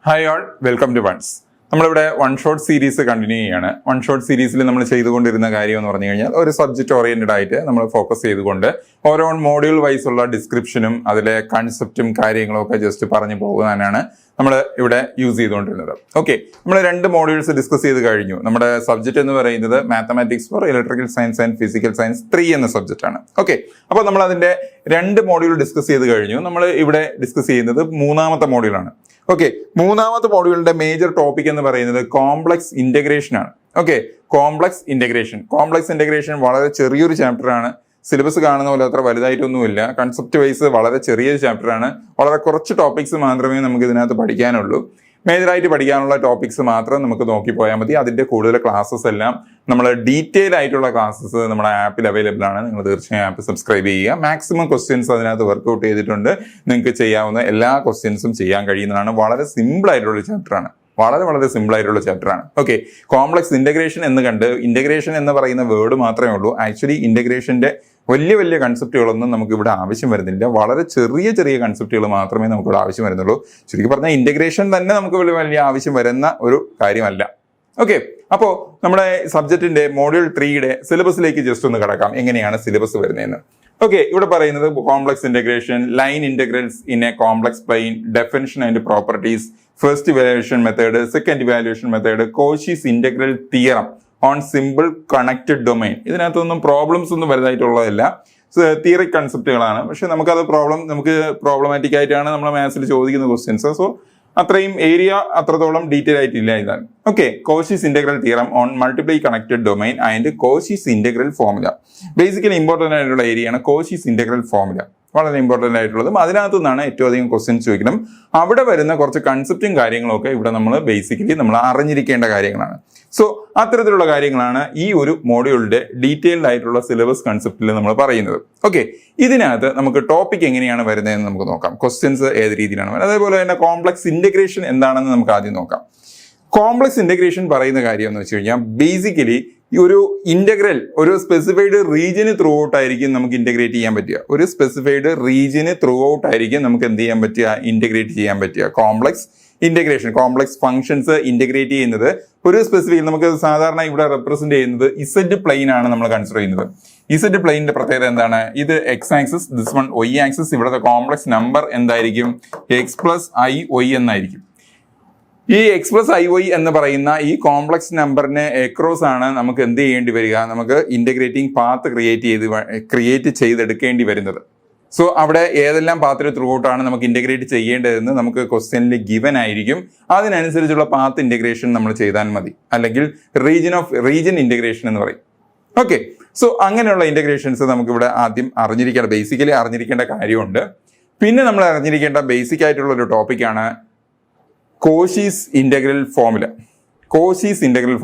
Hi all, welcome to ones. നമ്മളിവിടെ one shot series continue ചെയ്യാണ്. One shot സീരീസിൽ നമ്മൾ ചെയ്തുകൊണ്ടിരുന്ന കാര്യം എന്ന് പറഞ്ഞു കഴിഞ്ഞാൽ ഒരു സബ്ജക്റ്റ് ഓറിയന്റഡ് ആയിട്ട് നമ്മൾ ഫോക്കസ് ചെയ്തുകൊണ്ട് ഓരോ മോഡ്യൂൾ വൈസ് ഉള്ള ഡിസ്ക്രിപ്ഷനും അതിലെ കൺസെപ്റ്റും കാര്യങ്ങളും ഒക്കെ ജസ്റ്റ് പറഞ്ഞു പോകുന്നതിനാണ് നമ്മൾ ഇവിടെ യൂസ് ചെയ്തുകൊണ്ടിരുന്നത്. ഓക്കെ, നമ്മൾ 2 മോഡ്യൂൾസ് ഡിസ്കസ് ചെയ്ത് കഴിഞ്ഞു. നമ്മുടെ സബ്ജക്റ്റ് എന്ന് പറയുന്നത് mathematics four electrical science and physical science 3 എന്ന സബ്ജക്റ്റ് ആണ്. ഓക്കെ, അപ്പോൾ നമ്മൾ അതിന്റെ 2 മോഡ്യൂൾ ഡിസ്കസ് ചെയ്ത് കഴിഞ്ഞു. നമ്മൾ ഇവിടെ ഡിസ്കസ് ചെയ്യുന്നത് 3ാമത്തെ മോഡ്യൂളാണ്. ഓക്കെ, 3ാമത്തെ മോഡ്യൂളിന്റെ മേജർ ടോപ്പിക് എന്ന് പറയുന്നത് കോംപ്ലക്സ് ഇന്റഗ്രേഷൻ ആണ്. ഓക്കെ, കോംപ്ലക്സ് ഇന്റഗ്രേഷൻ വളരെ ചെറിയൊരു ചാപ്റ്റർ ആണ്. സിലബസ് കാണുന്ന പോലെ അത്ര വലുതായിട്ടൊന്നുമില്ല. കൺസെപ്റ്റ് വൈസ് വളരെ ചെറിയൊരു ചാപ്റ്റർ ആണ്. വളരെ കുറച്ച് ടോപ്പിക്സ് മാത്രമേ നമുക്ക് ഇതിനകത്ത് പഠിക്കാനുള്ളൂ. മേജറായിട്ട് പഠിക്കാനുള്ള ടോപ്പിക്സ് മാത്രം നമുക്ക് നോക്കിപ്പോയാൽ മതി. അതിന്റെ കൂടുതൽ ക്ലാസ്സസ് എല്ലാം നമ്മൾ ഡീറ്റെയിൽ ആയിട്ടുള്ള ക്ലാസ്സസ് നമ്മുടെ ആപ്പിൽ അവൈലബിൾ ആണ്. നിങ്ങൾ തീർച്ചയായും ആപ്പ് സബ്സ്ക്രൈബ് ചെയ്യുക. മാക്സിമം ക്വസ്റ്റ്യൻസ് അതിനകത്ത് വർക്ക്ഔട്ട് ചെയ്തിട്ടുണ്ട്. നിങ്ങൾക്ക് ചെയ്യാവുന്ന എല്ലാ ക്വസ്റ്റ്യൻസും ചെയ്യാൻ കഴിയുന്നതാണ്. വളരെ സിമ്പിൾ ആയിട്ടുള്ള ചാപ്റ്റർ ആണ്. വളരെ സിമ്പിൾ ആയിട്ടുള്ള ചാപ്റ്റർ ആണ്. ഓക്കെ, കോംപ്ലക്സ് ഇന്റഗ്രേഷൻ എന്ന് കണ്ട് ഇന്റഗ്രേഷൻ എന്ന് പറയുന്ന വേർഡ് മാത്രമേ ഉള്ളൂ. ആക്ച്വലി ഇന്റഗ്രേഷന്റെ വലിയ കൺസെപ്റ്റുകളൊന്നും നമുക്ക് ഇവിടെ ആവശ്യം വരുന്നില്ല. വളരെ ചെറിയ കൺസെപ്റ്റുകൾ മാത്രമേ നമുക്ക് ഇവിടെ ആവശ്യം വരുന്നുള്ളൂ. ശരിക്കും പറഞ്ഞാൽ ഇന്റഗ്രേഷൻ തന്നെ നമുക്ക് വലിയ ആവശ്യം വരുന്ന ഒരു കാര്യമല്ല. ഓക്കെ, അപ്പോൾ നമ്മുടെ സബ്ജക്റ്റിന്റെ മോഡ്യൂൾ 3യുടെ സിലബസിലേക്ക് ജസ്റ്റ് ഒന്ന് കടക്കാം. എങ്ങനെയാണ് സിലബസ് വരുന്നതെന്ന്. ഓക്കെ, ഇവിടെ പറയുന്നത് complex integration, line integrals in a complex plane, definition and properties, first evaluation method, second evaluation method, Cauchy's integral theorem on simple connected domain. ഇതിനകത്തൊന്നും പ്രോബ്ലംസ് ഒന്നും വലുതായിട്ടുള്ളതല്ല, തിയറി കൺസെപ്റ്റുകളാണ്. പക്ഷെ നമുക്ക് പ്രോബ്ലമാറ്റിക് ആയിട്ടാണ് നമ്മൾ മാത്സിൽ ചോദിക്കുന്ന ക്വസ്റ്റ്യൻസ്. സോ അത്രയും ഏരിയ അത്രത്തോളം ഡീറ്റെയിൽ ആയിട്ടില്ല ഇതാണ്. Okay, Cauchy's integral theorem on multiply connected domain and Cauchy's integral formula. Basically important ആയിട്ടുള്ള ഏരിയയാണ് കോഷീസ് ഇന്റഗ്രൽ ഫോർമുല. വളരെ ഇമ്പോർട്ടന്റ് ആയിട്ടുള്ളതും അതിനകത്തു നിന്നാണ് ഏറ്റവും അധികം ക്വസ്റ്റ്യൻസ് ചോദിക്കണം. അവിടെ വരുന്ന കുറച്ച് കൺസെപ്റ്റും കാര്യങ്ങളും ഒക്കെ ഇവിടെ നമ്മൾ അറിഞ്ഞിരിക്കേണ്ട കാര്യങ്ങളാണ്. സോ അത്തരത്തിലുള്ള കാര്യങ്ങളാണ് ഈ ഒരു മോഡ്യൂളിന്റെ ഡീറ്റെയിൽഡ് ആയിട്ടുള്ള സിലബസ് കൺസെപ്റ്റിൽ നമ്മൾ പറയുന്നത്. ഓക്കെ, ഇതിനകത്ത് നമുക്ക് ടോപ്പിക് എങ്ങനെയാണ് വരുന്നതെന്ന് നമുക്ക് നോക്കാം. ക്വസ്റ്റ്യൻസ് ഏത് രീതിയിലാണ് വരുന്നത്, അതേപോലെ തന്നെ കോംപ്ലക്സ് ഇന്റഗ്രേഷൻ എന്താണെന്ന് നമുക്ക് ആദ്യം നോക്കാം. കോംപ്ലക്സ് ഇന്റഗ്രേഷൻ പറയുന്ന കാര്യം എന്ന് വെച്ച് കഴിഞ്ഞാൽ ബേസിക്കലി ഈ ഒരു ഇന്റഗ്രൽ ഒരു സ്പെസിഫൈഡ് റീജിയന് ത്രൂ ഔട്ട് ആയിരിക്കും നമുക്ക് ഇന്റഗ്രേറ്റ് ചെയ്യാൻ പറ്റുക. ഒരു സ്പെസിഫൈഡ് റീജിയന് ത്രൂ ഔട്ട് ആയിരിക്കും നമുക്ക് എന്ത് ചെയ്യാൻ പറ്റുക, ഇന്റഗ്രേറ്റ് ചെയ്യാൻ പറ്റുക. Complex integration, complex functions integrate ചെയ്യുന്നത് ഒരു സ്പെസിഫിക്, നമുക്ക് സാധാരണ ഇവിടെ റെപ്രസെന്റ് ചെയ്യുന്നത് ഇസഡ് പ്ലെയിൻ ആണ് നമ്മൾ കൺസിഡർ ചെയ്യുന്നത്. ഇസഡ് പ്ലെയിന്റെ പ്രത്യേകത എന്താണ്? ഇത് x axis, this one y axis. ഇവിടുത്തെ കോംപ്ലക്സ് നമ്പർ എന്തായിരിക്കും? x+i(y) എന്നായിരിക്കും. ഈ x+i(y) എന്ന് പറയുന്ന ഈ കോംപ്ലക്സ് നമ്പറിന് എക്രോസ് ആണ് നമുക്ക് എന്ത് ചെയ്യേണ്ടി വരിക, നമുക്ക് ഇന്റഗ്രേറ്റിംഗ് പാത്ത് ക്രിയേറ്റ് ചെയ്തെടുക്കേണ്ടി വരുന്നത്. സോ അവിടെ ഏതെല്ലാം പാത്തിൽ ത്രൂ ഔട്ടാണ് നമുക്ക് ഇന്റഗ്രേറ്റ് ചെയ്യേണ്ടതെന്ന് നമുക്ക് ക്വസ്റ്റ്യനിൽ ഗിവൻ ആയിരിക്കും. അതിനനുസരിച്ചുള്ള പാത്ത് ഇന്റഗ്രേഷൻ നമ്മൾ ചെയ്താൽ മതി. അല്ലെങ്കിൽ റീജിയൻ ഇന്റഗ്രേഷൻ എന്ന് പറയും. ഓക്കെ, സോ അങ്ങനെയുള്ള ഇന്റഗ്രേഷൻസ് നമുക്ക് ഇവിടെ ആദ്യം ബേസിക്കലി അറിഞ്ഞിരിക്കേണ്ട കാര്യമുണ്ട്. പിന്നെ നമ്മൾ അറിഞ്ഞിരിക്കേണ്ട ബേസിക് ആയിട്ടുള്ള ഒരു ടോപ്പിക്കാണ് Cauchy's integral formula. Cauchy's integral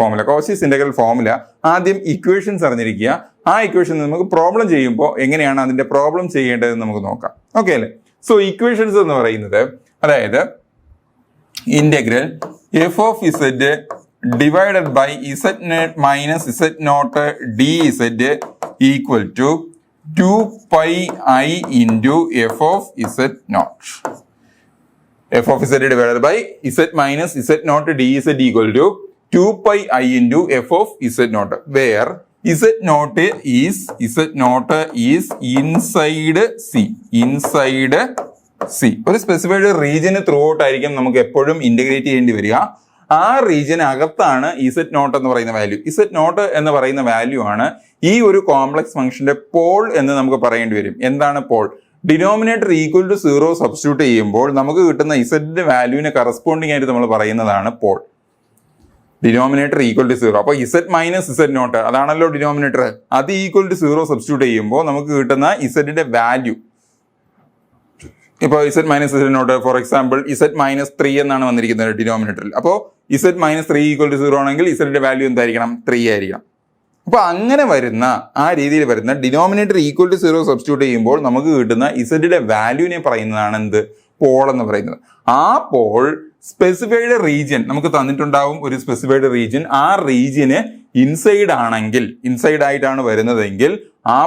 formula ആദ്യം ഇക്വേഷൻസ് അറിഞ്ഞിരിക്കുക. ആ ഇക്വേഷൻ നമുക്ക് പ്രോബ്ലം ചെയ്യുമ്പോൾ എങ്ങനെയാണ് അതിന്റെ പ്രോബ്ലം ചെയ്യേണ്ടതെന്ന് നമുക്ക് നോക്കാം. ഓക്കെ അല്ലേ? സോ ഇക്വേഷൻസ് എന്ന് പറയുന്നത്, അതായത് integral f(z) divided by z0 minus z0 dz equal to 2πi into f(z0). f(z) divided by z minus z0 dz equal to 2πi into f(z0), where z0 is inside C. ഒരു specified റീജിയന് through out ആയിരിക്കും നമുക്ക് എപ്പോഴും integrate ചെയ്യേണ്ടി വരിക. ആ റീജിയന് അകത്താണ് z0 എന്ന് പറയുന്ന വാല്യൂ. z0 എന്ന് പറയുന്ന വാല്യൂ ആണ് ഈ ഒരു കോംപ്ലക്സ് ഫംഗ്ഷന്റെ പോൾ എന്ന് നമുക്ക് പറയേണ്ടി വരും. എന്താണ് pole? Denominator equal to 0 substitute ചെയ്യുമ്പോൾ നമുക്ക് കിട്ടുന്ന ഇസഡിന്റെ വാല്യൂവിന് കറസ്പോണ്ടിങ് ആയിട്ട് നമ്മൾ പറയുന്നതാണ് പോൾ. Denominator equal to 0. അപ്പോൾ z മൈനസ് z0 അതാണല്ലോ ഡിനോമിനേറ്റർ. അത് ഈക്വൽ ടു 0 സബ്സ്റ്റിറ്റ്യൂട്ട് ചെയ്യുമ്പോൾ നമുക്ക് കിട്ടുന്ന ഇസഡിന്റെ വാല്യൂ, ഇപ്പോൾ z minus z0 for example z-3 എന്നാണ് വന്നിരിക്കുന്നത് ഡിനോമിനേറ്ററിൽ. അപ്പോൾ z-3 ഈക്വൽ ടു 0 ആണെങ്കിൽ ഇസഡിന്റെ വാല്യൂ എന്തായിരിക്കണം? 3 ആയിരിക്കണം. അപ്പൊ അങ്ങനെ വരുന്ന ആ രീതിയിൽ വരുന്ന ഡിനോമിനേറ്റർ ഈക്വൽ ടു 0 സബ്സ്റ്റിറ്റ്യൂട്ട് ചെയ്യുമ്പോൾ നമുക്ക് കിട്ടുന്ന ഇസഡിന്റെ വാല്യൂവിനെ പറയുന്നതാണ് എന്ത്? പോൾ എന്ന് പറയുന്നത്. ആ പോൾ സ്പെസിഫൈഡ് റീജിയൻ നമുക്ക് തന്നിട്ടുണ്ടാവും, ഒരു സ്പെസിഫൈഡ് റീജിയൻ. ആ റീജിയന് ഇൻസൈഡ് ആയിട്ടാണ് വരുന്നതെങ്കിൽ ആ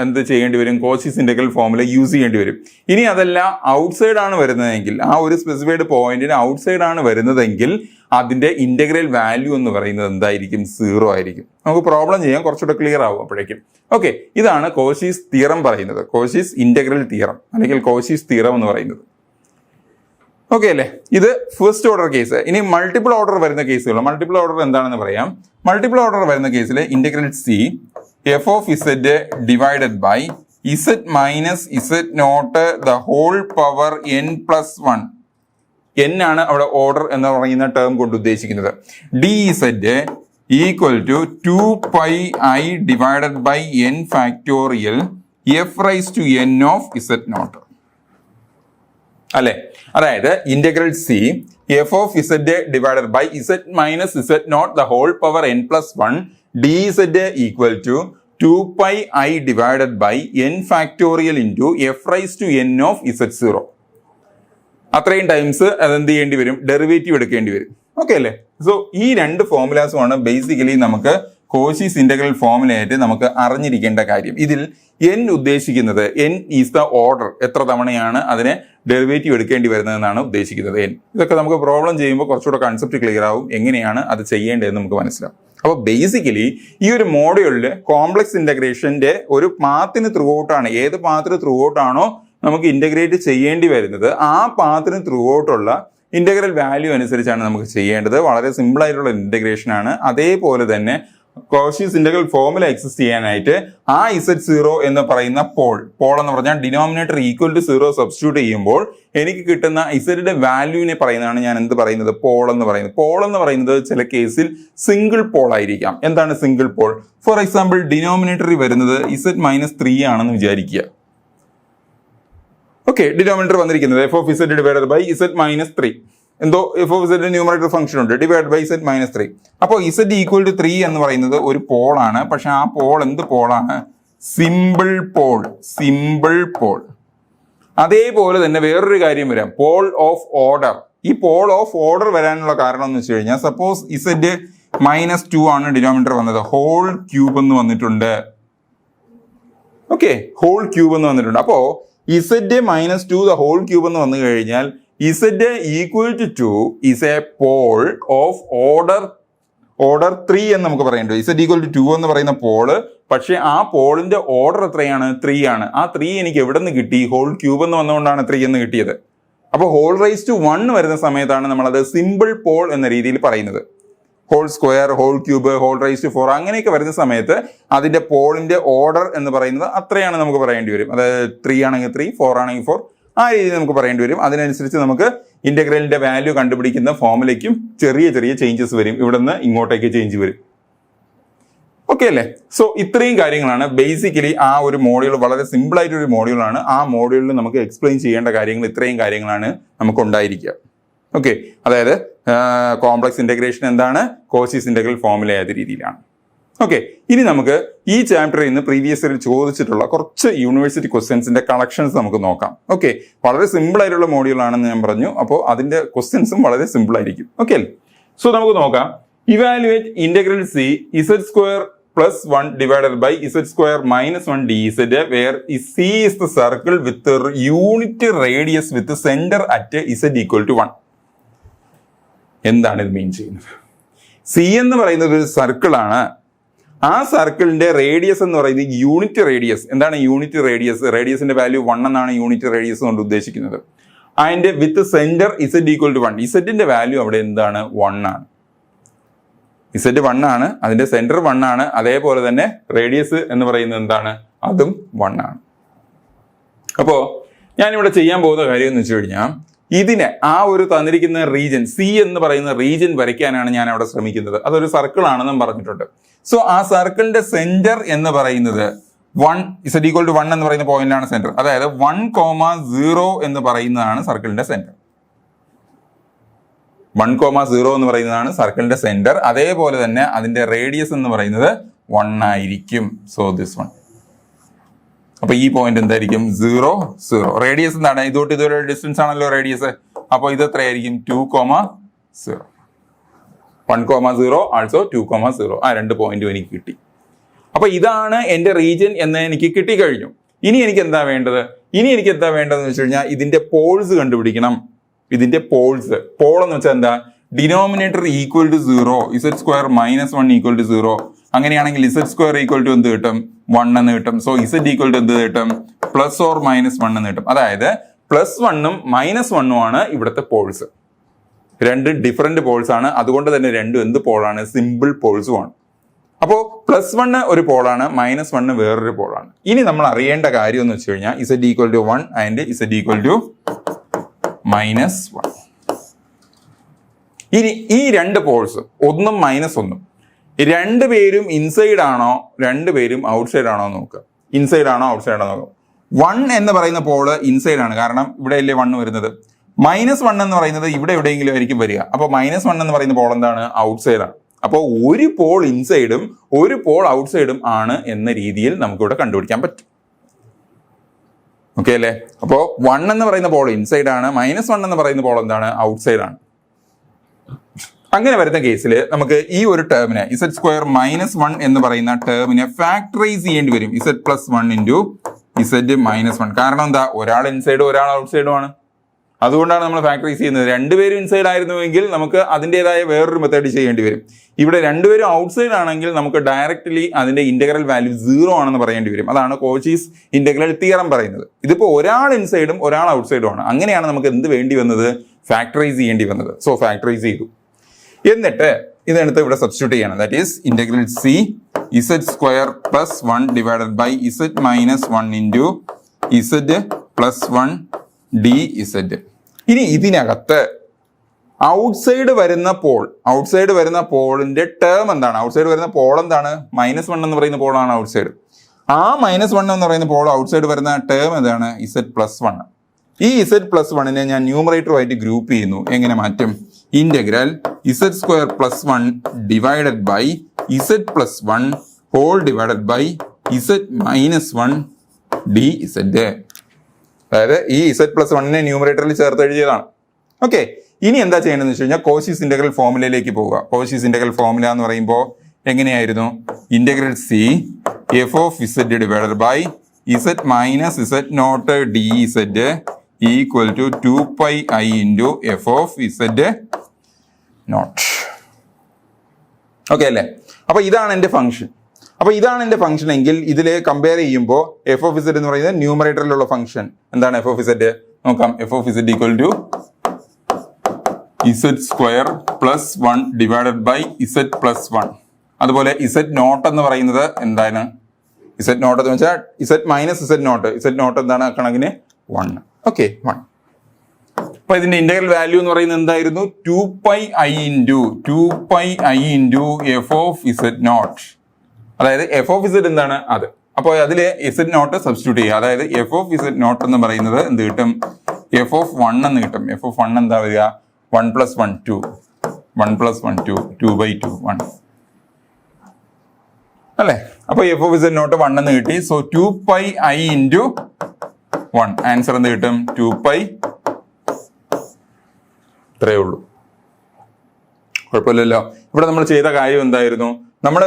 എന്ത് ചെയ്യേണ്ടി വരും, കോച്ചീസ് ഇന്റഗ്രൽ ഫോർമുല യൂസ് ചെയ്യേണ്ടി വരും. ഇനി അതല്ല ഔട്ട്സൈഡ് ആണ് വരുന്നതെങ്കിൽ, ആ ഒരു സ്പെസിഫൈഡ് പോയിന്റിന് ഔട്ട്സൈഡ് ആണ് വരുന്നതെങ്കിൽ അതിന്റെ ഇന്റഗ്രൽ വാല്യൂ എന്ന് പറയുന്നത് എന്തായിരിക്കും? 0 ആയിരിക്കും. നമുക്ക് പ്രോബ്ലം ചെയ്യാൻ കുറച്ചുകൂടെ ക്ലിയർ ആവും അപ്പോഴേക്കും. ഓക്കെ, ഇതാണ് കോച്ചീസ് തിയറം പറയുന്നത്, കോച്ചീസ് ഇന്റഗ്രൽ തിയറം അല്ലെങ്കിൽ കോച്ചീസ് തിയറം എന്ന് പറയുന്നത്. ഓക്കെ അല്ലേ? ഇത് ഫസ്റ്റ് ഓർഡർ കേസ്. ഇനി മൾട്ടിപ്പിൾ ഓർഡർ വരുന്ന കേസുകൾ, മൾട്ടിപ്പിൾ ഓർഡർ എന്താണെന്ന് പറയാം. മൾട്ടിപ്പിൾ ഓർഡർ വരുന്ന കേസിൽ integral c f of z divided by z minus z naught the whole power n plus 1. n ആണ് അവിടെ ഓർഡർ എന്ന് പറയുന്ന ടേം കൊണ്ട് ഉദ്ദേശിക്കുന്നത്. D z equal to 2πi divided by n factorial f raise to n of z naught അല്ലെ. അതായത് integral c f of z divided by z minus z naught the whole power n plus 1 d z equal to 2πi divided by n factorial into f raise to n of z 0. അത്രയും times അതെന്ത് ചെയ്യേണ്ടി വരും? Derivative എടുക്കേണ്ടി വരും. Okay അല്ലേ? So ഈ രണ്ട് ഫോർമുലാസുമാണ് basically നമുക്ക് കോച്ചീസ് ഇന്റഗ്രൽ ഫോർമുലയായിട്ട് നമുക്ക് അറിഞ്ഞിരിക്കേണ്ട കാര്യം. ഇതിൽ n ഉദ്ദേശിക്കുന്നത് n ഈസ് ദ ഓർഡർ, എത്ര തവണയാണ് അതിനെ ഡെറിവേറ്റീവ് എടുക്കേണ്ടി വരുന്നതെന്നാണ് ഉദ്ദേശിക്കുന്നത് n. ഇതൊക്കെ നമുക്ക് പ്രോബ്ലം ചെയ്യുമ്പോൾ കുറച്ചുകൂടെ കൺസെപ്റ്റ് ക്ലിയർ ആവും, എങ്ങനെയാണ് അത് ചെയ്യേണ്ടതെന്ന് നമുക്ക് മനസ്സിലാവും. അപ്പോൾ ബേസിക്കലി ഈ ഒരു മോഡ്യൂളിൽ കോംപ്ലക്സ് ഇന്റഗ്രേഷന്റെ ഒരു പാത്തിന് ത്രൂ ഔട്ടാണ്, ഏത് പാത്തിന് ത്രൂ ഔട്ടാണോ നമുക്ക് ഇന്റഗ്രേറ്റ് ചെയ്യേണ്ടി വരുന്നത് ആ പാത്തിന് ത്രൂ ഔട്ടുള്ള ഇന്റഗ്രൽ വാല്യൂ അനുസരിച്ചാണ് നമുക്ക് ചെയ്യേണ്ടത്. വളരെ സിമ്പിൾ ആയിട്ടുള്ള ഇന്റഗ്രേഷൻ ആണ്. അതേപോലെ തന്നെ കോച്ചീസ് ഇന്റഗ്രൽ ഫോർമുല എക്സിസ്റ്റ് ചെയ്യാനായിട്ട് ആ Z0 എന്ന് പറയുന്ന പോൾ എന്ന് പറഞ്ഞാൽ ഡിനോമിനേറ്റർ ഈക്വൽ ടു 0 സബ്സ്റ്റിറ്റ്യൂട്ട് ചെയ്യുമ്പോൾ എനിക്ക് കിട്ടുന്ന ഇസഡിന്റെ വാല്യൂവിനെ പറയുന്നതാണ് ഞാൻ എന്ത് പറയുന്നത്? പോൾ എന്ന് പറയുന്നത്. പോൾ എന്ന് പറയുന്നത് ചില കേസിൽ സിംഗിൾ പോൾ ആയിരിക്കാം. എന്താണ് സിംഗിൾ പോൾ? ഫോർ എക്സാമ്പിൾ ഡിനോമിനേറ്ററിൽ വരുന്നത് Z-3 ആണെന്ന് വിചാരിക്കുക. ഓക്കെ, ഡിനോമിനേറ്റർ വന്നിരിക്കുന്നത് f of z divided by Z-3. എന്തോ f of z numerator function ഉണ്ട്, ഡിവൈഡ് ബൈ Z-3. അപ്പോൾ ഇസഡ് ഈക്വൽ ടു 3 എന്ന് പറയുന്നത് ഒരു പോളാണ്. പക്ഷെ ആ പോൾ എന്ത് പോളാണ്? Simple pole. Simple pole. അതേപോലെ തന്നെ വേറൊരു കാര്യം വരാം, പോൾ ഓഫ് ഓർഡർ. ഈ പോൾ ഓഫ് ഓർഡർ വരാനുള്ള കാരണം എന്ന് വെച്ച് കഴിഞ്ഞാൽ സപ്പോസ് Z-2 ആണ് ഡിനോമിനേറ്റർ വന്നത്, ഹോൾ ക്യൂബ് എന്ന് വന്നിട്ടുണ്ട്. ഓക്കെ, ഹോൾ ക്യൂബ് എന്ന് വന്നിട്ടുണ്ട്. അപ്പോ Z-2 ദ ഹോൾ ക്യൂബ് എന്ന് വന്നു കഴിഞ്ഞാൽ Z equal to 2 is a pole of order 3 എന്ന് നമുക്ക് പറയേണ്ടത്. Z ഈക്വൽ ടു 2 എന്ന് പറയുന്ന പോള്, പക്ഷെ ആ പോളിന്റെ ഓർഡർ എത്രയാണ്? 3 ആണ്. ആ 3 എനിക്ക് എവിടെ നിന്ന് കിട്ടി? ഹോൾ ക്യൂബ് എന്ന് വന്നുകൊണ്ടാണ് 3 എന്ന് കിട്ടിയത്. അപ്പോൾ ഹോൾ റൈസ് ടു 1 വരുന്ന സമയത്താണ് നമ്മളത് സിമ്പിൾ പോൾ എന്ന രീതിയിൽ പറയുന്നത്. Whole square, whole cube, whole raise to 4 അങ്ങനെയൊക്കെ വരുന്ന സമയത്ത് അതിന്റെ പോളിന്റെ ഓർഡർ എന്ന് പറയുന്നത് അത്രയാണ് നമുക്ക് പറയേണ്ടി വരും. അതായത് 3 ആണെങ്കിൽ 3, 4 ആണെങ്കിൽ 4, ആ രീതിയിൽ നമുക്ക് പറയേണ്ടി വരും. അതിനനുസരിച്ച് നമുക്ക് ഇന്റഗ്രലിന്റെ വാല്യൂ കണ്ടുപിടിക്കുന്ന ഫോർമുലയ്ക്കും ചെറിയ ചെറിയ ചേഞ്ചസ് വരും. ഇവിടെ നിന്ന് ഇങ്ങോട്ടേക്ക് ചേഞ്ച് വരും. ഓക്കെ അല്ലേ? സോ ഇത്രയും കാര്യങ്ങളാണ് ബേസിക്കലി ആ ഒരു മോഡ്യൂൾ. വളരെ സിമ്പിൾ ആയിട്ടൊരു മോഡ്യൂളാണ്. ആ മോഡ്യൂളിൽ നമുക്ക് എക്സ്പ്ലെയിൻ ചെയ്യേണ്ട കാര്യങ്ങൾ ഇത്രയും കാര്യങ്ങളാണ് നമുക്ക് ഉണ്ടായിരിക്കുക. ഓക്കെ, അതായത് കോംപ്ലക്സ് ഇന്റഗ്രേഷൻ എന്താണ്, കോച്ചീസ് ഇന്റഗ്രൽ ഫോർമുല ഏത് രീതിയിലാണ്. ഓക്കെ, ഇനി നമുക്ക് ഈ ചാപ്റ്ററിൽ നിന്ന് പ്രീവിയസ് ഇയറിൽ ചോദിച്ചിട്ടുള്ള കുറച്ച് യൂണിവേഴ്സിറ്റി ക്വസ്റ്റ്യൻസിന്റെ കളക്ഷൻസ് നമുക്ക് നോക്കാം. ഓക്കെ, വളരെ സിമ്പിൾ ആയിട്ടുള്ള മോഡ്യൂൾ ആണെന്ന് ഞാൻ പറഞ്ഞു. അപ്പോൾ അതിന്റെ ക്വസ്റ്റ്യൻസും വളരെ സിമ്പിൾ ആയിരിക്കും. ഓക്കെ, സോ നമുക്ക് നോക്കാം. Evaluate integral c Z² + 1 divided by Z² - 1 dz where C is the circle with the unit radius with the center at Z equal to 1. എന്താണ് ഇത് മീൻ ചെയ്യുന്നത്? സി എന്ന് പറയുന്നത് ഒരു സർക്കിൾ ആണ്. ആ സർക്കിളിന്റെ റേഡിയസ് എന്ന് പറയുന്നത് യൂണിറ്റ് റേഡിയസ്. എന്താണ് യൂണിറ്റ് റേഡിയസ്? റേഡിയസിന്റെ വാല്യൂ 1 എന്നാണ് യൂണിറ്റ് റേഡിയസ് കൊണ്ട് ഉദ്ദേശിക്കുന്നത്. അതിന്റെ with centre Z equal to 1. ഇസഡിന്റെ വാല്യൂ അവിടെ എന്താണ്? 1 ആണ്. Z 1 ആണ്, അതിന്റെ സെന്റർ 1 ആണ്. അതേപോലെ തന്നെ റേഡിയസ് എന്ന് പറയുന്നത് എന്താണ്? അതും 1 ആണ്. അപ്പോ ഞാനിവിടെ ചെയ്യാൻ പോകുന്ന കാര്യം എന്ന് വെച്ച് കഴിഞ്ഞാൽ ഇതിനെ ആ ഒരു തന്നിരിക്കുന്ന റീജിയൻ സി എന്ന് പറയുന്ന റീജിയൻ വരയ്ക്കാനാണ് ഞാൻ അവിടെ ശ്രമിക്കുന്നത്. അതൊരു സർക്കിൾ ആണെന്നും പറഞ്ഞിട്ടുണ്ട്. സോ ആ സർക്കിളിന്റെ സെന്റർ എന്ന് പറയുന്നത് 1 Z equal to 1 എന്ന് പറയുന്ന പോയിന്റാണ് സെന്റർ. അതായത് 1,0 എന്ന് പറയുന്നതാണ് സർക്കിളിന്റെ സെന്റർ. 1,0 എന്ന് പറയുന്നതാണ് സർക്കിളിന്റെ സെന്റർ. അതേപോലെ തന്നെ അതിന്റെ റേഡിയസ് എന്ന് പറയുന്നത് 1 ആയിരിക്കും. So this 1. അപ്പൊ ഈ പോയിന്റ് എന്തായിരിക്കും? 0, 0. റേഡിയസ് എന്താണ്? ഇതൊരു ഡിസ്റ്റൻസ് ആണല്ലോ റേഡിയസ്. അപ്പൊ ഇത് എത്രയായിരിക്കും? 2,0. 1,0 ആൾസോ 2,0. ആ 2 പോയിന്റും എനിക്ക് കിട്ടി. അപ്പൊ ഇതാണ് എൻ്റെ റീജിയൻ എന്ന് എനിക്ക് കിട്ടിക്കഴിഞ്ഞു. ഇനി എനിക്ക് എന്താ വേണ്ടതെന്ന് വെച്ച് കഴിഞ്ഞാൽ ഇതിന്റെ പോൾസ് കണ്ടുപിടിക്കണം. ഇതിന്റെ പോൾസ്, പോൾ എന്ന് വെച്ചാൽ എന്താ, denominator equal to 0, z square minus 1 equal to 0. അങ്ങനെയാണെങ്കിൽ ഇസഡ് സ്ക്വയർ ഈക്വൽ ടു എന്ത് കിട്ടും, 1 എന്ന് കിട്ടും. സോ ഇസഡ് ഈക്വൽ ടു എന്ത് കിട്ടും, പ്ലസ് ഓർ മൈനസ് 1 എന്ന് കിട്ടും. അതായത് +1ഉം -1ഉം ആണ് ഇവിടുത്തെ പോൾസ്. രണ്ട് ഡിഫറെന്റ് പോൾസ് ആണ്. അതുകൊണ്ട് തന്നെ രണ്ടും എന്ത് പോളാണ്, സിമ്പിൾ പോൾസും ആണ്. അപ്പോൾ +1 ഒരു പോളാണ്, -1 വേറൊരു പോളാണ്. ഇനി നമ്മൾ അറിയേണ്ട കാര്യം എന്ന് വെച്ച് കഴിഞ്ഞാൽ z equal to 1 and z equal to -1. ഇനി ഈ രണ്ട് പോൾസ്, ഒന്നും -1ഉം, രണ്ടുപേരും ഇൻസൈഡ് ആണോ രണ്ടുപേരും ഔട്ട്സൈഡ് ആണോ നോക്കുക. ഇൻസൈഡ് ആണോ ഔട്ട്സൈഡ് ആണോ നോക്കുക. 1 എന്ന് പറയുന്ന പോള് ഇൻസൈഡ് ആണ്, കാരണം ഇവിടെ അല്ലേ 1 വരുന്നത്. -1 എന്ന് പറയുന്നത് ഇവിടെ എവിടെയെങ്കിലും ആയിരിക്കും വരിക. അപ്പോൾ -1 എന്ന് പറയുന്ന പോൾ എന്താണ്, ഔട്ട്സൈഡ് ആണ്. അപ്പോൾ ഒരു പോൾ ഇൻസൈഡും ഒരു പോൾ ഔട്ട്സൈഡും ആണ് എന്ന രീതിയിൽ നമുക്കിവിടെ കണ്ടുപിടിക്കാൻ പറ്റും. ഓക്കെ അല്ലേ? അപ്പോൾ 1 എന്ന് പറയുന്ന പോൾ ഇൻസൈഡ് ആണ്, -1 എന്ന് പറയുന്ന പോൾ എന്താണ്, ഔട്ട്സൈഡ് ആണ്. അങ്ങനെ വരുന്ന കേസിൽ നമുക്ക് ഈ ഒരു ടേമിനെ ഇസഡ് സ്ക്വയർ -1 എന്ന് പറയുന്ന ടേമിനെ ഫാക്ടറൈസ് ചെയ്യേണ്ടി വരും. Z+1 into Z-1. കാരണം എന്താ, ഒരാൾ ഇൻസൈഡും ഒരാൾ ഔട്ട്സൈഡും ആണ്. അതുകൊണ്ടാണ് നമ്മൾ ഫാക്ടറൈസ് ചെയ്യുന്നത്. രണ്ടുപേരും ഇൻസൈഡ് ആയിരുന്നുവെങ്കിൽ നമുക്ക് അതിൻ്റെതായ വേറൊരു മെത്തേഡ് ചെയ്യേണ്ടി വരും. ഇവിടെ രണ്ടുപേരും ഔട്ട്സൈഡ് ആണെങ്കിൽ നമുക്ക് ഡയറക്റ്റ്ലി അതിന്റെ ഇന്റഗ്രൽ വാല്യൂ 0 ആണെന്ന് പറയേണ്ടി വരും. അതാണ് കോച്ചീസ് ഇന്റഗ്രൽ തിയറം പറയുന്നത്. ഇതിപ്പോൾ ഒരാൾ ഇൻസൈഡും ഒരാൾ ഔട്ട്സൈഡും ആണ്. അങ്ങനെയാണ് നമുക്ക് എന്ത് വേണ്ടി വന്നത്, ഫാക്ടറൈസ് ചെയ്യേണ്ടി വന്നത്. സോ ഫാക്ടറൈസ് ചെയ്തു. എന്നിട്ട് ഇതെടുത്ത് ഇവിടെ സബ്സ്റ്റിറ്റ്യൂട്ട് ചെയ്യണം. That is integral c Z² + 1 divided by Z-1 into Z+1 dz. ഇനി ഇതിനകത്ത് ഔട്ട്സൈഡ് വരുന്ന പോളിന്റെ ടേം എന്താണ്, ഔട്ട്സൈഡ് വരുന്ന പോൾ എന്താണ്, -1 എന്ന് പറയുന്ന പോളാണ് ഔട്ട്സൈഡ്. ആ -1 എന്ന് പറയുന്ന പോൾ ഔട്ട്സൈഡ് വരുന്ന ടേം ഏതാണ്, Z+1. ഈ Z+1നെ ഞാൻ ന്യൂമറേറ്ററുമായിട്ട് ഗ്രൂപ്പ് ചെയ്യുന്നു. എങ്ങനെ മാറ്റും, integral Z² + 1 divided by Z+1 whole divided by Z-1 dz. അതായത് ഈ Z+1നെ ന്യൂമറേറ്ററിൽ ചേർത്ത് എഴുതിയതാണ്. ഓക്കെ, ഇനി എന്താ ചെയ്യേണ്ടതെന്ന് വെച്ച് കഴിഞ്ഞാൽ കോച്ചീസ് ഇന്റഗ്രൽ ഫോർമുലയിലേക്ക് പോവുക. കോച്ചീസ് ഇന്റഗ്രൽ ഫോർമുല എന്ന് പറയുമ്പോൾ എങ്ങനെയായിരുന്നു, integral c f(z) divided by z minus z0 dz equal to 2πi into f(z0). Okay അല്ലേ? അപ്പൊ ഇതാണ് എന്റെ ഫംഗ്ഷൻ. അപ്പൊ ഇതാണ് എന്റെ ഫംഗ്ഷൻ എങ്കിൽ ഇതിൽ കമ്പയർ ചെയ്യുമ്പോൾ f(z) എന്ന് പറയുന്നത് ന്യൂമറേറ്ററിലുള്ള ഫംഗ്ഷൻ എന്താണ്, f(z) നോക്കാം. f(z) equal to Z² + 1 divided by Z+1. അതുപോലെ Z0 എന്ന് പറയുന്നത് എന്താണ്, Z0 എന്ന് വെച്ചാൽ Z മൈനസ് Z0 എന്താണ് കണക്കിന് 1. ഓക്കെ, 1. അപ്പൊ ഇതിന്റെ ഇന്റഗ്രൽ വാല്യൂ എന്ന് പറയുന്നത് എന്തായിരുന്നു, 2πi ഇൻറ്റു f(z0). അതായത് f(z) എന്താണ് അത്. അപ്പോൾ അതിൽ Z0 സബ്സ്റ്റിറ്റ്യൂട്ട് ചെയ്യുക. അതായത് f(z0) എന്ന് പറയുന്നത് എന്ത് കിട്ടും, f(1) എന്ന് കിട്ടും. f(1) എന്താ വരിക, 1 + 1 2, 1 + 1 2, 2/2 1 അല്ലേ? അപ്പൊ f(z0) 1 എന്ന് കിട്ടി. സോ 2πi ഇൻറ്റു 1, ആൻസർ എന്ത് കിട്ടും, 2π. ഇത്രയേ ഉള്ളൂ, കുഴപ്പമില്ലല്ലോ. ഇവിടെ നമ്മൾ ചെയ്ത കാര്യം എന്തായിരുന്നു, നമ്മൾ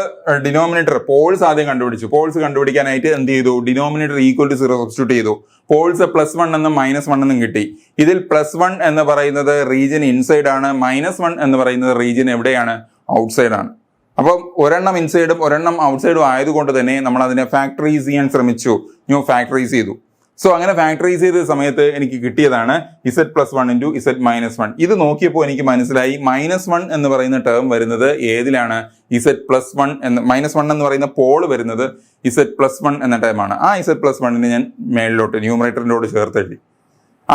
ഡിനോമിനേറ്റർ പോൾസ് ആദ്യം കണ്ടുപിടിച്ചു. പോൾസ് കണ്ടുപിടിക്കാനായിട്ട് എന്ത് ചെയ്തു, ഡിനോമിനേറ്റർ ഈക്വൽ ടു 0 സബ്സ്റ്റിറ്റ്യൂട്ട് ചെയ്തു. പോൾസ് +1 എന്നും -1 എന്നും കിട്ടി. ഇതിൽ +1 എന്ന് പറയുന്നത് റീജിയൻ ഇൻസൈഡ് ആണ്, -1 എന്ന് പറയുന്നത് റീജിയൻ എവിടെയാണ്, ഔട്ട്സൈഡ് ആണ്. അപ്പം ഒരെണ്ണം ഇൻസൈഡും ഒരെണ്ണം ഔട്ട്സൈഡും ആയതുകൊണ്ട് തന്നെ നമ്മൾ അതിനെ ഫാക്ടറൈസ് ചെയ്യാൻ ശ്രമിച്ചു, ഫാക്ടറൈസ് ചെയ്തു. സോ അങ്ങനെ ഫാക്ടറൈസ് ചെയ്ത സമയത്ത് എനിക്ക് കിട്ടിയതാണ് Z+1 ഇൻറ്റു Z-1. ഇത് നോക്കിയപ്പോൾ എനിക്ക് മനസ്സിലായി -1 എന്ന് പറയുന്ന ടേം വരുന്നത് ഏതിലാണ്, Z+1 എന്ന്, -1 എന്ന് പറയുന്ന പോൾ വരുന്നത് Z+1 എന്ന ടേമാണ്. ആ Z+1നെ ഞാൻ മേളിലോട്ട് ന്യൂമറേറ്ററിനോട് ചേർത്ത് എഴുതി.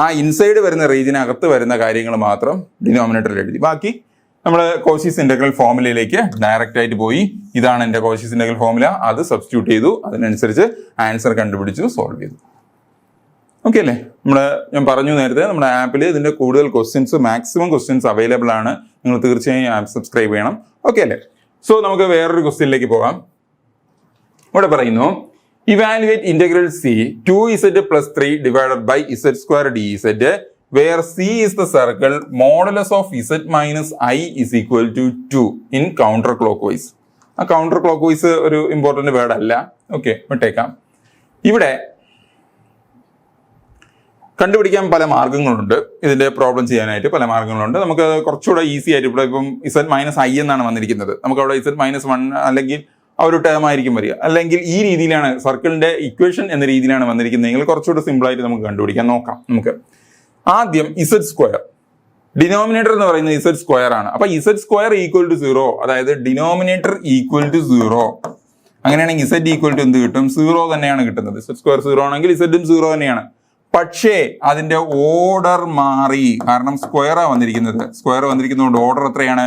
ആ ഇൻസൈഡ് വരുന്ന റീജിയനകത്ത് വരുന്ന കാര്യങ്ങൾ മാത്രം ഡിനോമിനേറ്ററിൽ എഴുതി. ബാക്കി നമ്മൾ കോച്ചീസ് ഇന്റഗ്രൽ ഫോർമുലയിലേക്ക് ഡയറക്റ്റ് ആയിട്ട് പോയി. ഇതാണ് എൻ്റെ കോച്ചീസ് ഇന്റഗ്രൽ ഫോർമുല. അത് സബ്സ്റ്റിറ്റ്യൂട്ട് ചെയ്തു, അതിനനുസരിച്ച് ആൻസർ കണ്ടുപിടിച്ചു, സോൾവ് ചെയ്തു. ഓക്കെ അല്ലേ? ഞാൻ പറഞ്ഞു നേരത്തെ നമ്മുടെ ആപ്പിൽ ഇതിന്റെ കൂടുതൽ ക്വസ്റ്റ്യൻസ്, മാക്സിമം ക്വസ്റ്റ്യൻസ് അവൈലബിൾ ആണ്. നിങ്ങൾ തീർച്ചയായും ആപ്പ് സബ്സ്ക്രൈബ് ചെയ്യണം. ഓക്കെ അല്ലേ? സോ നമുക്ക് വേറൊരു ക്വസ്റ്റ്യനിലേക്ക് പോകാം. ഇവിടെ പറയുന്നു, evaluate integral c 2z + 3 divided by Z² dz where c is the circle modulus of z minus I is equal to 2 in counterclockwise. ആ കൗണ്ടർ ക്ലോക്ക് വൈസ് ഒരു ഇമ്പോർട്ടന്റ് വേർഡ് അല്ല. ഓക്കെ, വിട്ടേക്കാം. ഇവിടെ കണ്ടുപിടിക്കാൻ പല മാർഗങ്ങളുണ്ട്. ഇതിന്റെ പ്രോബ്ലം ചെയ്യാനായിട്ട് പല മാർഗങ്ങളുണ്ട്. നമുക്ക് കുറച്ചുകൂടെ ഈസി ആയിട്ട് ഇവിടെ ഇപ്പം Z-i എന്നാണ് വന്നിരിക്കുന്നത്. നമുക്ക് അവിടെ Z-1 അല്ലെങ്കിൽ ആ ഒരു ടേം ആയിരിക്കും വരിക. അല്ലെങ്കിൽ ഈ രീതിയിലാണ് സർക്കിളിന്റെ ഇക്വേഷൻ എന്ന രീതിയിലാണ് വന്നിരിക്കുന്നതെങ്കിൽ കുറച്ചുകൂടെ സിമ്പിൾ ആയിട്ട് നമുക്ക് കണ്ടുപിടിക്കാൻ നോക്കാം. നമുക്ക് ആദ്യം Z², ഡിനോമിനേറ്റർ എന്ന് പറയുന്നത് Z² ആണ്. അപ്പൊ Z² = 0, അതായത് ഡിനോമിനേറ്റർ = 0. അങ്ങനെയാണെങ്കിൽ Z = എന്ത് കിട്ടും? 0 തന്നെയാണ് കിട്ടുന്നത്. Z² 0 ആണെങ്കിൽ Z ഉം 0 തന്നെയാണ്. പക്ഷേ അതിന്റെ ഓർഡർ മാറി. കാരണം സ്ക്വയറാ വന്നിരിക്കുന്നത്. സ്ക്വയർ വന്നിരിക്കുന്നതുകൊണ്ട് ഓർഡർ എത്രയാണ്?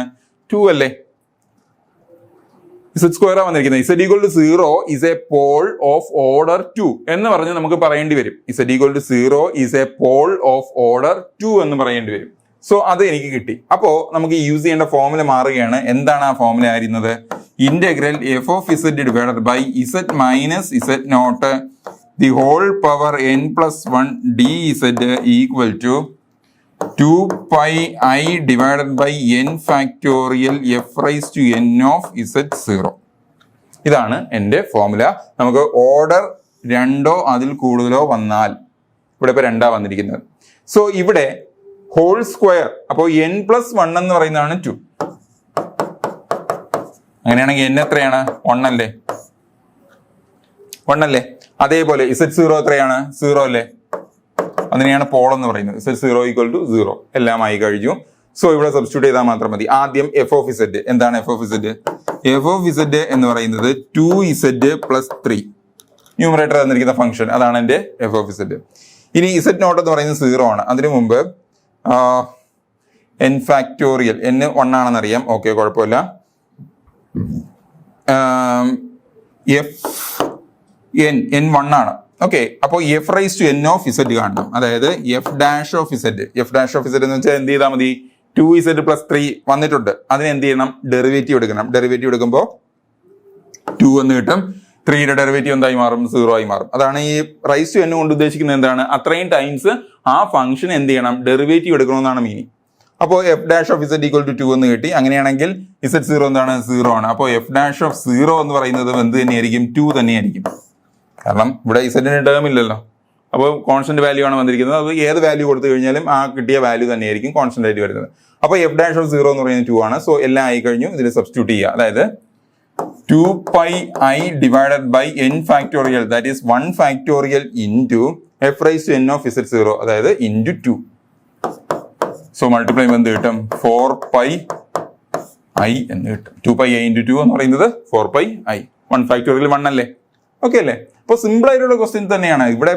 2 അല്ലേ? Z² വന്നിരിക്കുന്നത്. Z = 0 is a pole of order 2 എന്ന് പറഞ്ഞ് നമുക്ക് പറയേണ്ടി വരും. Z = 0 is a pole of order 2 എന്ന് പറയേണ്ടി വരും. സോ അത് എനിക്ക് കിട്ടി. അപ്പോ നമുക്ക് യൂസ് ചെയ്യേണ്ട ഫോർമുല മാറുകയാണ്. എന്താണ് ആ ഫോർമുല ആയിരുന്നത്? Integral f(z) divided by z minus z0 the whole power n+1 dz equal to 2 pi I divided by n factorial f raised to n of z0. ഇതാണ് എൻ്റെ ഫോർമുല. നമുക്ക് ഓർഡർ 2 അതിൽ കൂടുതലോ വന്നാൽ, ഇവിടെ ഇപ്പോൾ 2 വന്നിരിക്കുന്നത്. സോ ഇവിടെ ഹോൾ സ്ക്വയർ, അപ്പോൾ n+1 എന്ന് പറയുന്നതാണ് 2. അങ്ങനെയാണെങ്കിൽ n എത്രയാണ്? 1 അല്ലേ? 1 അല്ലേ? അതേപോലെ Z0 എത്രയാണ്? 0 അല്ലേ? അതിനെയാണ് പോൾ എന്ന് പറയുന്നത്. Z0 = 0. എല്ലാം ആയി കഴിഞ്ഞു. സോ ഇവിടെ സബ്സ്റ്റിറ്റ്യൂട്ട് ചെയ്താൽ മാത്രം മതി. ആദ്യം f(z). എന്താണ് f(z)? f(z) എന്ന് പറയുന്നത് 2z + 3. ന്യൂമറേറ്റർ തന്നിരിക്കുന്ന ഫംഗ്ഷൻ, അതാണ് എൻ്റെ f(z). ഇനി z0 എന്ന് പറയുന്നത് 0 ആണ്. അതിനു മുമ്പ് n ഫാക്ടോറിയൽ, n 1 ആണെന്നറിയാം. ഓക്കെ, കുഴപ്പമില്ല. n 1 ആണ്. ഓക്കെ, അപ്പോൾ f raised to n of z കാണണം. അതായത് f' എന്ന് വെച്ചാൽ എന്ത് ചെയ്താൽ മതി? 2z + 3 വന്നിട്ടുണ്ട്. അതിന് എന്ത് ചെയ്യണം? ഡെറിവേറ്റീവ് എടുക്കണം. ഡെറിവേറ്റീവ് എടുക്കുമ്പോൾ 2 എന്ന് കിട്ടും. 3യുടെ ഡെറിവേറ്റീവ് എന്തായി മാറും? 0 ആയി മാറും. അതാണ് ഈ റൈസ് ടു n കൊണ്ട് ഉദ്ദേശിക്കുന്നത്. എന്താണ്? അത്രയും ടൈംസ് ആ ഫംഗ്ഷൻ എന്ത് ചെയ്യണം? ഡെറിവേറ്റീവ് എടുക്കണമെന്നാണ് മീനിങ്. അപ്പോൾ f' = 2 എന്ന് കിട്ടി. അങ്ങനെയാണെങ്കിൽ z0 എന്താണ്? 0 ആണ്. അപ്പോൾ f' എന്ന് പറയുന്നത് എന്ത് തന്നെയായിരിക്കും? 2 തന്നെയായിരിക്കും. കാരണം ഇവിടെ ഇസഡിന് ടേം ഇല്ലല്ലോ. അപ്പോൾ കോൺസ്റ്റന്റ് വാല്യൂ ആണ് വന്നിരിക്കുന്നത്. അത് ഏത് വാല്യൂ കൊടുത്തു കഴിഞ്ഞാലും ആ കിട്ടിയ വാല്യൂ തന്നെയായിരിക്കും കോൺസ്റ്റന്റ് ആയിട്ട് വരുന്നത്. അപ്പോൾ f' എന്ന് പറയുന്നത് 2 ആണ്. സോ എല്ലാം ആയി കഴിഞ്ഞു. ഇതിൽ സബ്സ്റ്റിറ്റ്യൂട്ട് ചെയ്യുക. അതായത് 2 pi I divided by n factorial, that is 1 factorial into f raised to n of z0, അതായത് into 2. സോ മൾട്ടിപ്ലൈ എന്ത് കിട്ടും? 4 pi I എന്ന് കിട്ടും. 2 pi I into 2 എന്ന് പറയുന്നത് 4 pi I. 1 factorial 1 അല്ലേ? ഓക്കെ അല്ലേ? അപ്പോൾ സിമ്പിൾ ആയിട്ടുള്ള ക്വസ്റ്റ്യൻ തന്നെയാണ്. ഇവിടെ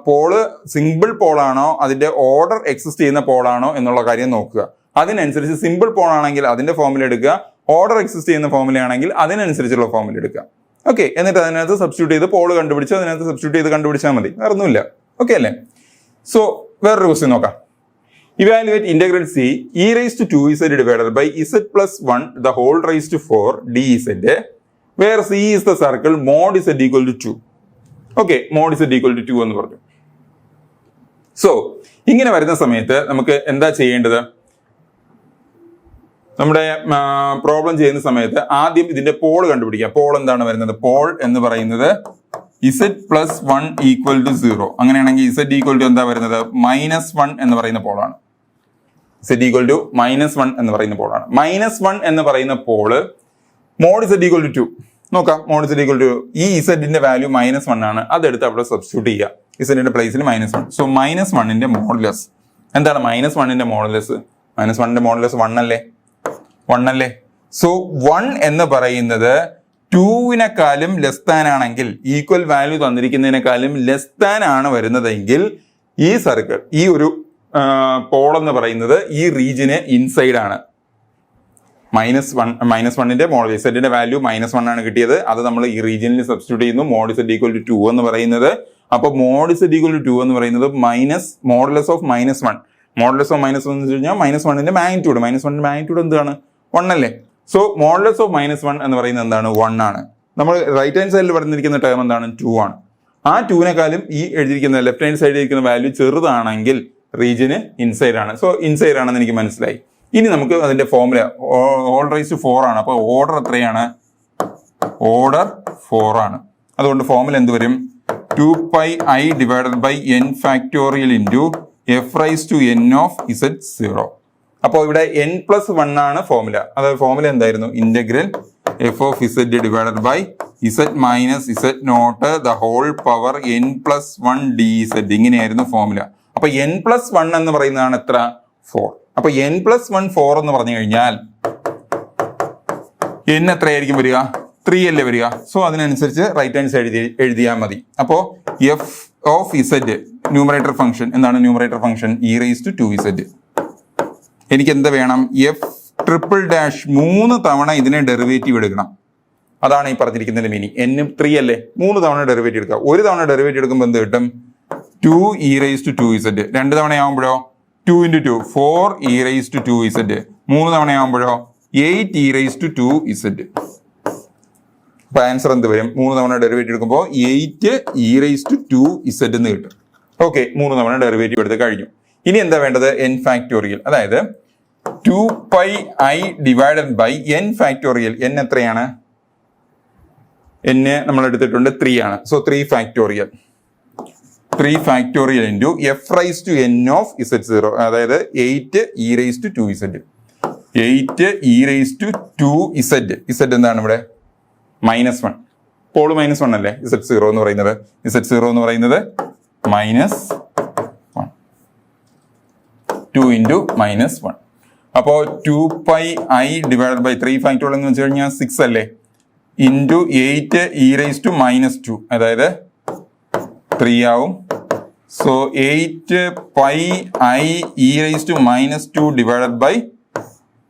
പോള് സിമ്പിൾ പോളാണോ അതിന്റെ ഓർഡർ എക്സിസ്റ്റ് ചെയ്യുന്ന പോളാണോ എന്നുള്ള കാര്യം നോക്കുക. അതിനനുസരിച്ച് സിമ്പിൾ പോൾ ആണെങ്കിൽ അതിന്റെ ഫോർമുല എടുക്കുക. ഓർഡർ എക്സിസ്റ്റ് ചെയ്യുന്ന ഫോർമുല ആണെങ്കിൽ അതിനനുസരിച്ചുള്ള ഫോർമുല എടുക്കുക. ഓക്കെ, എന്നിട്ട് അതിനകത്ത് സബ്സ്റ്റിറ്റ്യൂട്ട് ചെയ്ത് പോള് കണ്ടുപിടിച്ച് അതിനകത്ത് സബ്സ്റ്റിറ്റ്യൂട്ട് ചെയ്ത് കണ്ടുപിടിച്ചാൽ മതി. വേറെ ഒന്നുമില്ല. ഓക്കെ അല്ലേ? സോ വേറൊരു ക്വസ്റ്റ്യൻ നോക്കാം. Evaluate integral c e raised to 2z divided by z + 1 the whole raised to 4 dz where c is the circle mod z equal to 2. Okay, mod z equal to 2 എന്ന് പറഞ്ഞു. So ഇങ്ങനെ വരുന്ന സമയത്ത് നമുക്ക് എന്താ ചെയ്യേണ്ടത്? നമ്മുടെ പ്രോബ്ലം ചെയ്യുന്ന സമയത്ത് ആദ്യം ഇതിന്റെ പോൾ കണ്ടുപിടിക്കാം. പോൾ എന്താണ് വരുന്നത്? പോൾ എന്ന് പറയുന്നത് z + 1 = 0. അങ്ങനെയാണെങ്കിൽ z = എന്താ വരുന്നത്? -1 എന്ന് പറയുന്ന പോളാണ്. z = -1 എന്ന് പറയുന്ന പോളാണ്. -1 എന്ന് പറയുന്ന പോള് mod z = 2. നോക്കാം. mod z = ഈ z-ന്റെ വാല്യൂ -1 ആണ്. അതെടുത്ത് അവിടെ സബ്സ്റ്റിറ്റ്യൂട്ട് ചെയ്യുക. z-ന്റെ പ്ലേസിൽ -1. സോ -1ന്റെ മോഡുലസ് എന്താണ്? -1ന്റെ മോഡുലസ് 1 അല്ലേ? 1 അല്ലേ? സോ 1 എന്ന് പറയുന്നത് 2വിനെക്കാളും ലെസ് ദാൻ ആണെങ്കിൽ, ഈക്വൽ വാല്യൂ തന്നിരിക്കുന്നതിനേക്കാളും ലെസ് ദാൻ ആണ് വരുന്നതെങ്കിൽ ഈ സർക്കിൾ, ഈ ഒരു പോൾ എന്ന് പറയുന്നത് ഈ റീജിയന് ഇൻസൈഡ് ആണ്. -1ന്റെ മോഡ് z-ന്റെ വാല്യൂ -1 ആണ് കിട്ടിയത്. അത് നമ്മൾ ഈ റീജിയനിൽ സബ്സ്റ്റിറ്റ്യൂട്ട് ചെയ്യുന്നു. mod z = 2 എന്ന് പറയുന്നത്. അപ്പോൾ mod z = 2 എന്ന് പറയുന്നത് മോഡുലസ് ഓഫ് -1. മോഡുലസ് ഓഫ് -1 എന്ന് വെച്ച് കഴിഞ്ഞാൽ -1ന്റെ മാഗ്നിറ്റ്യൂഡ്. -1ന്റെ മാഗ്നിറ്റ്യൂഡ് എന്താണ്? 1 അല്ലേ? സോ മോഡുലസ് ഓഫ് -1 എന്ന് പറയുന്നത് എന്താണ്? 1 ആണ്. നമ്മൾ റൈറ്റ് ഹാൻഡ് സൈഡിൽ പറഞ്ഞിരിക്കുന്ന ടേം എന്താണ്? 2 ആണ്. ആ 2വിനെക്കാളും ഈ എഴുതിയിരിക്കുന്ന ലെഫ്റ്റ് ഹാൻഡ് സൈഡിൽ ഇരിക്കുന്ന വാല്യൂ ചെറുതാണെങ്കിൽ റീജിയന് ഇൻസൈഡ് ആണ്. സോ ഇൻസൈഡ് ആണെന്ന് എനിക്ക് മനസ്സിലായി. ഇനി നമുക്ക് അതിന്റെ ഫോർമുല ഓൾ റൈസ് ടു 4 ആണ്. അപ്പോൾ ഓർഡർ എത്രയാണ്? ഓർഡർ 4 ആണ്. അതുകൊണ്ട് ഫോർമുല എന്ത് വരും? 2πi divided by n factorial into f raise to n of z0. അപ്പോൾ ഇവിടെ n+1 ആണ് ഫോർമുല. അതായത് ഫോർമുല എന്തായിരുന്നു? Integral f of z divided by z minus z0 the whole power n+1 dz. ഇങ്ങനെയായിരുന്നു ഫോർമുല. അപ്പൊ n+1 എന്ന് പറയുന്നതാണ് എത്ര? 4. അപ്പൊ n+1 4 എന്ന് പറഞ്ഞു കഴിഞ്ഞാൽ n എത്രയായിരിക്കും വരിക? 3 അല്ലേ വരിക. സോ അതിനനുസരിച്ച് റൈറ്റ് ഹാൻഡ് സൈഡ് എഴുതിയാൽ മതി. അപ്പോ F of z numerator function എന്താണ്? Numerator function e⁻²z. എനിക്ക് എന്ത് വേണം? എഫ് ട്രിപ്പിൾ ഡാഷ് 3 തവണ ഇതിനെ ഡെറിവേറ്റീവ് എടുക്കണം. അതാണ് ഈ പറഞ്ഞിരിക്കുന്നതിന്റെ മീനിങ്. n 3 അല്ലേ? 3 തവണ ഡെറിവേറ്റീവ് എടുക്കുക. ഒരു തവണ ഡെറിവേറ്റീവ് എടുക്കുമ്പോൾ എന്ത് കിട്ടും? 2e⁻²z. 2 തവണയാവുമ്പോഴോ 2 × 2 4e⁻²z. 3 തവണയാവുമ്പോഴോ 8e⁻²z. അപ്പൊ ആൻസർ എന്ത് വരും? 3 തവണ ഡെറിവേറ്റീവ് എടുക്കുമ്പോൾ 8e⁻²z എന്ന് കിട്ടും. ഓക്കെ, 3 തവണ ഡെറിവേറ്റീവ് എടുത്ത് കഴിഞ്ഞു. ഇനി എന്താ വേണ്ടത്? n factorial. അതായത് 2πi divided by n factorial. n എത്രയാണ്? n നമ്മൾ എടുത്തിട്ടുണ്ട് 3 ആണ്. So 3 factorial into f raise to n of z0. അതായത് 8e⁻²z. 8e⁻²z. z എന്താണ് ഇവിടെ? -1. പോള് -1 അല്ലേ z0 എന്ന് പറയുന്നത്? z0 എന്ന് പറയുന്നത് -1. 2 × -1. അപ്പോൾ 2πi ഡിവൈഡ് ബൈ 3 ഫാക്ടോറിയൽ എന്ന് വെച്ച് കഴിഞ്ഞാൽ 6 അല്ലേ? ഇൻറ്റു 8e⁻², അതായത് 3 ആവും. സോ 8πi(e⁻² ഡിവൈഡഡ് ബൈ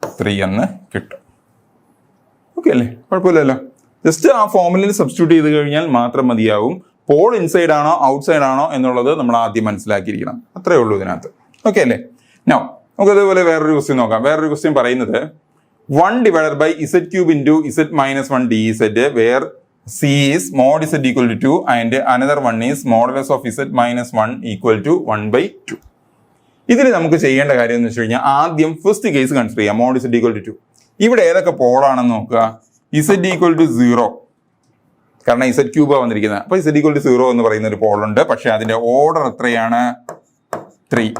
3 എന്ന് കിട്ടും. ഓക്കെ അല്ലേ? കുഴപ്പമില്ലല്ലോ. ജസ്റ്റ് ആ ഫോർമുലയിൽ സബ്സ്റ്റിറ്റ്യൂട്ട് ചെയ്ത് കഴിഞ്ഞാൽ മാത്രം മതിയാവും. പോൾ ഇൻസൈഡ് ആണോ ഔട്ട്സൈഡ് ആണോ എന്നുള്ളത് നമ്മൾ ആദ്യം മനസ്സിലാക്കിയിരിക്കണം. അത്രേ ഉള്ളൂ ഇതിനകത്ത്. ഓക്കെ അല്ലേ? നൗ നമുക്ക് അതേപോലെ വേറൊരു ക്വസ്റ്റ്യൻ നോക്കാം. വേറൊരു ക്വസ്റ്റ്യൻ പറയുന്നത് 1 divided by z³ into z−1 dz where c is mod z equal to 2 and another one is modulus of z−1 equal to 1/2. ഇതിൽ നമുക്ക് ചെയ്യേണ്ട കാര്യം എന്ന് വെച്ച് കഴിഞ്ഞാൽ ആദ്യം ഫസ്റ്റ് കേസ് കൺസിഡർ ചെയ്യാം. mod z equal to 2. ഇവിടെ ഏതൊക്കെ പോളാണെന്ന് നോക്കുക. z equal to 0, കാരണം z³ വന്നിരിക്കുന്നത്. അപ്പൊ z equal to 0 എന്ന് പറയുന്ന ഒരു പോളുണ്ട്. പക്ഷെ അതിന്റെ ഓർഡർ എത്രയാണ്? 3.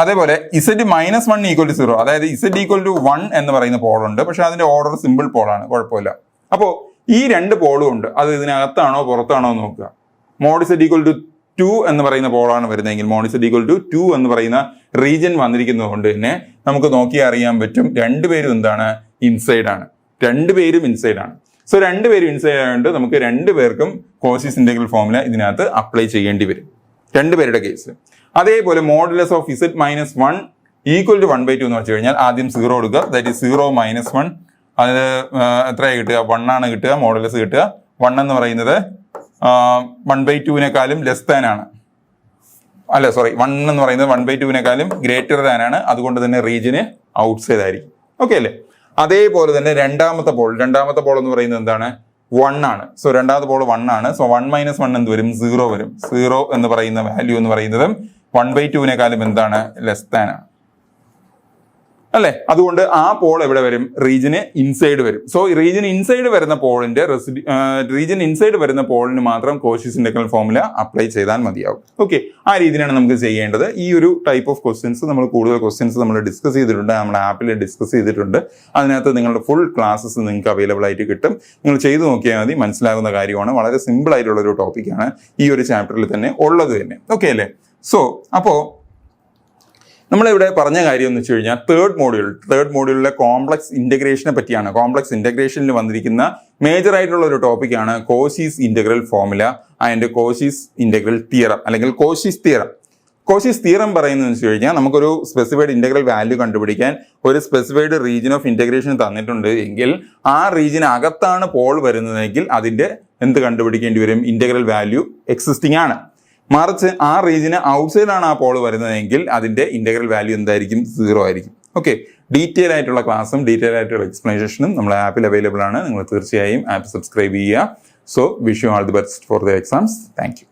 അതേപോലെ z−1 equal to 0, അതായത് z equal to 1 എന്ന് പറയുന്ന പോളുണ്ട്. പക്ഷെ അതിന്റെ ഓർഡർ സിമ്പിൾ പോളാണ്, കുഴപ്പമില്ല. അപ്പോ ഈ രണ്ട് പോളും ഉണ്ട്. അത് ഇതിനകത്താണോ പുറത്താണോ നോക്കുക. mod z equal to 2 എന്ന് പറയുന്ന പോളാണ് വരുന്നതെങ്കിൽ mod z equal to 2 എന്ന് പറയുന്ന റീജിയൻ വന്നിരിക്കുന്നത് കൊണ്ട് തന്നെ നമുക്ക് നോക്കി അറിയാൻ പറ്റും രണ്ടുപേരും എന്താണ്? ഇൻസൈഡ് ആണ്. രണ്ടുപേരും ഇൻസൈഡ് ആണ്. സോ രണ്ടുപേരും ഇൻസൈഡ് ആയതുകൊണ്ട് നമുക്ക് രണ്ടുപേർക്കും കോഷീസ് ഇന്റഗ്രൽ ഫോർമുല ഇതിനകത്ത് അപ്ലൈ ചെയ്യേണ്ടി വരും, രണ്ടുപേരുടെ കേസ്. അതേപോലെ modulus of z−1 equal to 1/2 എന്ന് വെച്ച് കഴിഞ്ഞാൽ ആദ്യം 0 എടുക്കുക. That is 0 - 1. അത് എത്രയാണ് കിട്ടുക? 1 ആണ് കിട്ടുക. മോഡുലസ് കിട്ടുക 1 എന്ന് പറയുന്നത് 1/2-നേക്കാളും ലെസ് ദാൻ ആണ്. അല്ല സോറി, 1 എന്ന് പറയുന്നത് 1/2-നേക്കാളും ഗ്രേറ്റർ ദാൻ ആണ്. അതുകൊണ്ട് തന്നെ റീജിയന് ഔട്ട്സൈഡ് ആയിരിക്കും. ഓക്കെ അല്ലേ? അതേപോലെ തന്നെ രണ്ടാമത്തെ പോൾ എന്ന് പറയുന്നത് എന്താണ്? 1 ആണ്. സോ രണ്ടാമത്തെ പോൾ 1 ആണ്. സോ 1 - 1 എന്ത് വരും? 0 വരും. 0 എന്ന് പറയുന്ന വാല്യൂ എന്ന് പറയുന്നതും 1/2-നേക്കാളും എന്താണ്? ലെസ് ദാൻ ആണ് അല്ലെ? അതുകൊണ്ട് ആ പോൾ എവിടെ വരും? റീജിയന് ഇൻസൈഡ് വരും. സോ റീജിയൻ ഇൻസൈഡ് വരുന്ന പോളിന് മാത്രം കോഷീസ് ഇന്റഗ്രൽ ഫോർമുല അപ്ലൈ ചെയ്താൽ മതിയാവും. ഓക്കെ, ആ രീതിയിലാണ് നമുക്ക് ചെയ്യേണ്ടത്. ഈ ഒരു ടൈപ്പ് ഓഫ് ക്വസ്റ്റ്യൻസ് നമ്മൾ കൂടുതൽ ക്വസ്റ്റ്യൻസ് നമ്മൾ ഡിസ്കസ് ചെയ്തിട്ടുണ്ട്, നമ്മുടെ ആപ്പിൽ ഡിസ്കസ് ചെയ്തിട്ടുണ്ട്. അതിനകത്ത് നിങ്ങളുടെ ഫുൾ ക്ലാസ്സസ് നിങ്ങൾക്ക് അവൈലബിൾ ആയിട്ട് കിട്ടും. നിങ്ങൾ ചെയ്തു നോക്കിയാൽ മതി, മനസ്സിലാകുന്ന കാര്യമാണ്. വളരെ സിമ്പിൾ ആയിട്ടുള്ള ഒരു ടോപ്പിക്കാണ് ഈ ഒരു ചാപ്റ്ററിൽ തന്നെ ഉള്ളത് തന്നെ. ഓക്കെ അല്ലേ? സോ അപ്പോ നമ്മളിവിടെ പറഞ്ഞ കാര്യം എന്ന് വെച്ച് കഴിഞ്ഞാൽ തേർഡ് മോഡ്യൂളിലെ കോംപ്ലക്സ് ഇന്റഗ്രേഷനെ പറ്റിയാണ്. കോംപ്ലക്സ് ഇന്റഗ്രേഷനിൽ വന്നിരിക്കുന്ന മേജർ ആയിട്ടുള്ള ഒരു ടോപ്പിക്കാണ് Cauchy's integral formula and Cauchy's integral theorem അല്ലെങ്കിൽ കോഷീസ് തിയറം. കോഷീസ് തിയറം പറയുന്നത് വെച്ച് കഴിഞ്ഞാൽ നമുക്കൊരു സ്പെസിഫൈഡ് ഇന്റഗ്രൽ വാല്യൂ കണ്ടുപിടിക്കാൻ ഒരു സ്പെസിഫൈഡ് റീജിയൻ ഓഫ് ഇന്റഗ്രേഷൻ തന്നിട്ടുണ്ട് എങ്കിൽ ആ റീജിയൻ അകത്താണ് പോൾ വരുന്നതെങ്കിൽ അതിന്റെ എന്ത് കണ്ടുപിടിക്കേണ്ടി വരും? ഇന്റഗ്രൽ വാല്യൂ എക്സിസ്റ്റിംഗ് ആണ്. മറിച്ച് ആ റീജിയന് ഔട്ട്സൈഡ് ആണ് ആ പോൾ വരുന്നതെങ്കിൽ അതിന്റെ ഇന്റഗ്രൽ വാല്യൂ എന്തായിരിക്കും? 0 ആയിരിക്കും. ഓക്കെ, ഡീറ്റെയിൽ ആയിട്ടുള്ള ക്ലാസ്സും ഡീറ്റെയിൽ ആയിട്ടുള്ള എക്സ്പ്ലനേഷനും നമ്മുടെ ആപ്പിൽ അവൈലബിൾ ആണ്. നിങ്ങൾ തീർച്ചയായും ആപ്പ് സബ്സ്ക്രൈബ് ചെയ്യുക. So wish you all the best for the exams. Thank you.